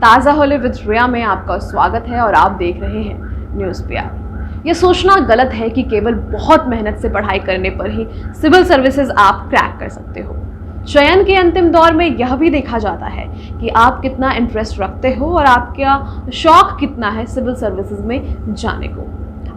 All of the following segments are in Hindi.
ताज़ा होले विद रिया में आपका स्वागत है और आप देख रहे हैं न्यूज़ PR। ये सोचना गलत है कि केवल बहुत मेहनत से पढ़ाई करने पर ही सिविल सर्विसेज आप क्रैक कर सकते हो। चयन के अंतिम दौर में यह भी देखा जाता है कि आप कितना इंटरेस्ट रखते हो और आपका शौक कितना है सिविल सर्विसेज में जाने को।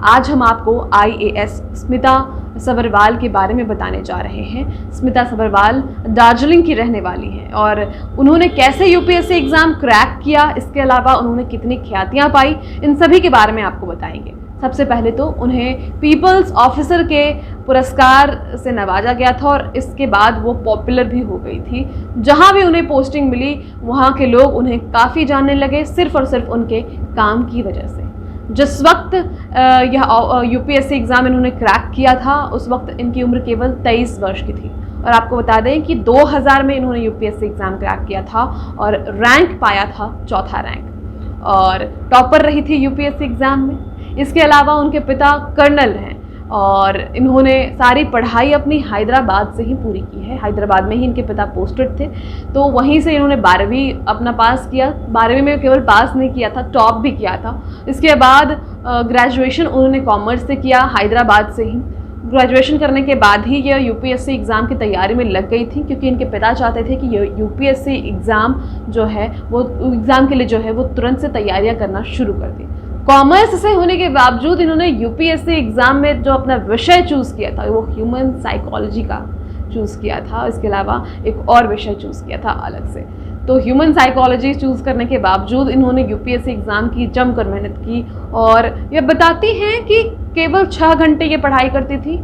आज हम आपको IAS स्मिता सभरवाल के बारे में बताने जा रहे हैं। स्मिता सभरवाल दार्जिलिंग की रहने वाली हैं और उन्होंने कैसे UPSC एग्ज़ाम क्रैक किया, इसके अलावा उन्होंने कितनी ख्यातियाँ पाई, इन सभी के बारे में आपको बताएंगे। सबसे पहले तो उन्हें पीपल्स ऑफिसर के पुरस्कार से नवाजा गया था और इसके बाद वो पॉपुलर भी हो गई थी। जहाँ भी उन्हें पोस्टिंग मिली वहाँ के लोग उन्हें काफ़ी जानने लगे, सिर्फ और सिर्फ उनके काम की वजह से। जिस वक्त यह UPSC एग्ज़ाम इन्होंने क्रैक किया था उस वक्त इनकी उम्र केवल 23 वर्ष की थी। और आपको बता दें कि 2000 में इन्होंने UPSC एग्ज़ाम क्रैक किया था और रैंक पाया था 4था रैंक और टॉपर रही थी UPSC एग्ज़ाम में। इसके अलावा उनके पिता कर्नल हैं और इन्होंने सारी पढ़ाई अपनी हैदराबाद से ही पूरी की है। हैदराबाद में ही इनके पिता पोस्टेड थे, तो वहीं से इन्होंने 12वीं अपना पास किया। 12वीं में केवल पास नहीं किया था, टॉप भी किया था। इसके बाद ग्रेजुएशन उन्होंने कॉमर्स से किया, हैदराबाद से ही। ग्रेजुएशन करने के बाद ही यह UPSC एग्ज़ाम की तैयारी में लग गई थी, क्योंकि इनके पिता चाहते थे कि ये UPSC एग्ज़ाम जो है वो एग्ज़ाम के लिए जो है वो तुरंत से तैयारियाँ करना शुरू कर दी। कॉमर्स से होने के बावजूद इन्होंने UPSC एग्ज़ाम में जो अपना विषय चूज़ किया था वो ह्यूमन साइकोलॉजी का चूज़ किया था। इसके अलावा एक और विषय चूज़ किया था अलग से। तो ह्यूमन साइकोलॉजी चूज़ करने के बावजूद इन्होंने UPSC एग्ज़ाम की जमकर मेहनत की और ये बताती हैं कि केवल 6 घंटे ये पढ़ाई करती थी,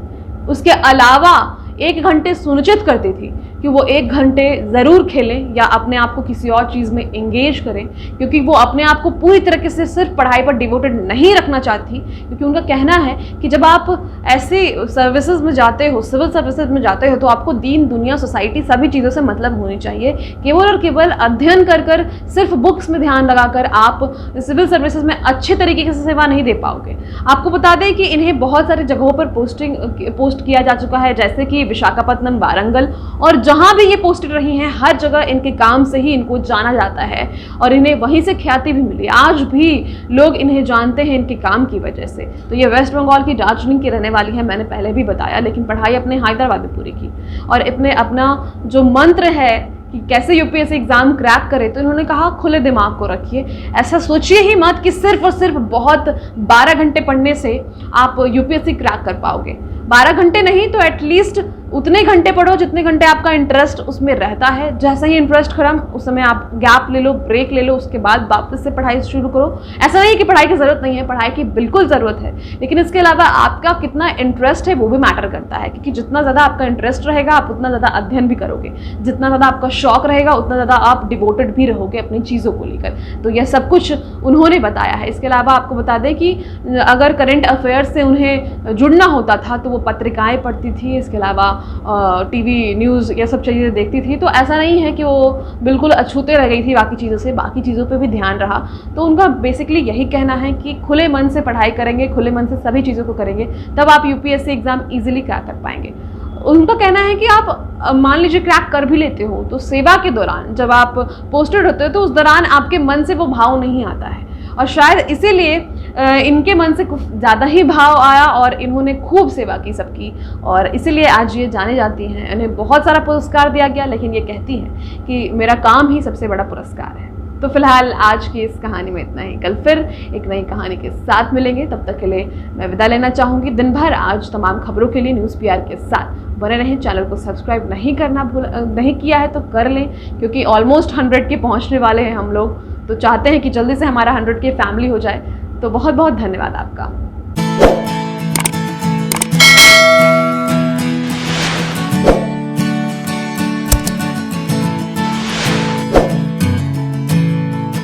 उसके अलावा 1 घंटे सुनिश्चित करती थी कि वो 1 घंटे ज़रूर खेलें या अपने आप को किसी और चीज़ में एंगेज करें, क्योंकि वो अपने आप को पूरी तरीके से सिर्फ पढ़ाई पर डिवोटेड नहीं रखना चाहती। क्योंकि उनका कहना है कि जब आप ऐसे सर्विसेज में जाते हो, सिविल सर्विसेज में जाते हो, तो आपको दीन दुनिया सोसाइटी सभी चीज़ों से मतलब होनी चाहिए। केवल और केवल अध्ययन कर सिर्फ बुक्स में ध्यान लगाकर आप सिविल सर्विसेज में अच्छे तरीके से सेवा नहीं दे पाओगे। आपको बता दें कि इन्हें बहुत सारी जगहों पर पोस्ट किया जा चुका है, जैसे कि विशाखापत्तनम, वारंगल, और जहाँ भी ये पोस्टेड रही हैं हर जगह इनके काम से ही इनको जाना जाता है और इन्हें वहीं से ख्याति भी मिली। आज भी लोग इन्हें जानते हैं इनके काम की वजह से। तो ये वेस्ट बंगाल की दार्जिलिंग की रहने वाली है, मैंने पहले भी बताया, लेकिन पढ़ाई अपने हैदराबाद में पूरी की। और अपना जो मंत्र है कि कैसे UPSC एग्ज़ाम क्रैक करे, तो इन्होंने कहा खुले दिमाग को रखिए। ऐसा सोचिए ही मत कि सिर्फ और सिर्फ बहुत 12 घंटे पढ़ने से आप UPSC क्रैक कर पाओगे। 12 घंटे नहीं तो एटलीस्ट उतने घंटे पढ़ो जितने घंटे आपका इंटरेस्ट उसमें रहता है। जैसे ही इंटरेस्ट खत्म उस समय आप गैप ले लो, ब्रेक ले लो, उसके बाद वापस से पढ़ाई शुरू करो। ऐसा नहीं कि पढ़ाई की ज़रूरत नहीं है, पढ़ाई की बिल्कुल ज़रूरत है, लेकिन इसके अलावा आपका कितना इंटरेस्ट है वो भी मैटर करता है। क्योंकि जितना ज़्यादा आपका इंटरेस्ट रहेगा आप उतना ज़्यादा अध्ययन भी करोगे, जितना ज़्यादा आपका शौक रहेगा उतना ज़्यादा आप डिवोटेड भी रहोगे अपनी चीज़ों को लेकर। तो यह सब कुछ उन्होंने बताया है। इसके अलावा आपको बता दें कि अगर करंट अफेयर्स से उन्हें जुड़ना होता था तो वो पत्रिकाएँ पढ़ती थी, इसके अलावा TV न्यूज़ ये सब चीज़ें देखती थी। तो ऐसा नहीं है कि वो बिल्कुल अछूते रह गई थी बाकी चीज़ों से, बाकी चीज़ों पे भी ध्यान रहा। तो उनका बेसिकली यही कहना है कि खुले मन से पढ़ाई करेंगे, खुले मन से सभी चीज़ों को करेंगे, तब आप UPSC एग्ज़ाम ईजिली क्रैक कर पाएंगे। उनका कहना है कि आप मान लीजिए क्रैक कर भी लेते हो तो सेवा के दौरान जब आप पोस्टेड होते हो तो उस दौरान आपके मन से वो भाव नहीं आता है, और शायद इसीलिए इनके मन से कुछ ज़्यादा ही भाव आया और इन्होंने खूब सेवा की सबकी, और इसीलिए आज ये जाने जाती हैं। इन्हें बहुत सारा पुरस्कार दिया गया, लेकिन ये कहती हैं कि मेरा काम ही सबसे बड़ा पुरस्कार है। तो फिलहाल आज की इस कहानी में इतना ही। कल फिर एक नई कहानी के साथ मिलेंगे, तब तक के लिए मैं विदा लेना चाहूँगी। दिन भर आज तमाम खबरों के लिए न्यूज़ PR के साथ बने रहें। चैनल को सब्सक्राइब नहीं किया है तो कर लें, क्योंकि ऑलमोस्ट 100 के पहुँचने वाले हैं हम लोग, तो चाहते हैं कि जल्दी से हमारा 100 के फैमिली हो जाए। तो बहुत बहुत धन्यवाद आपका।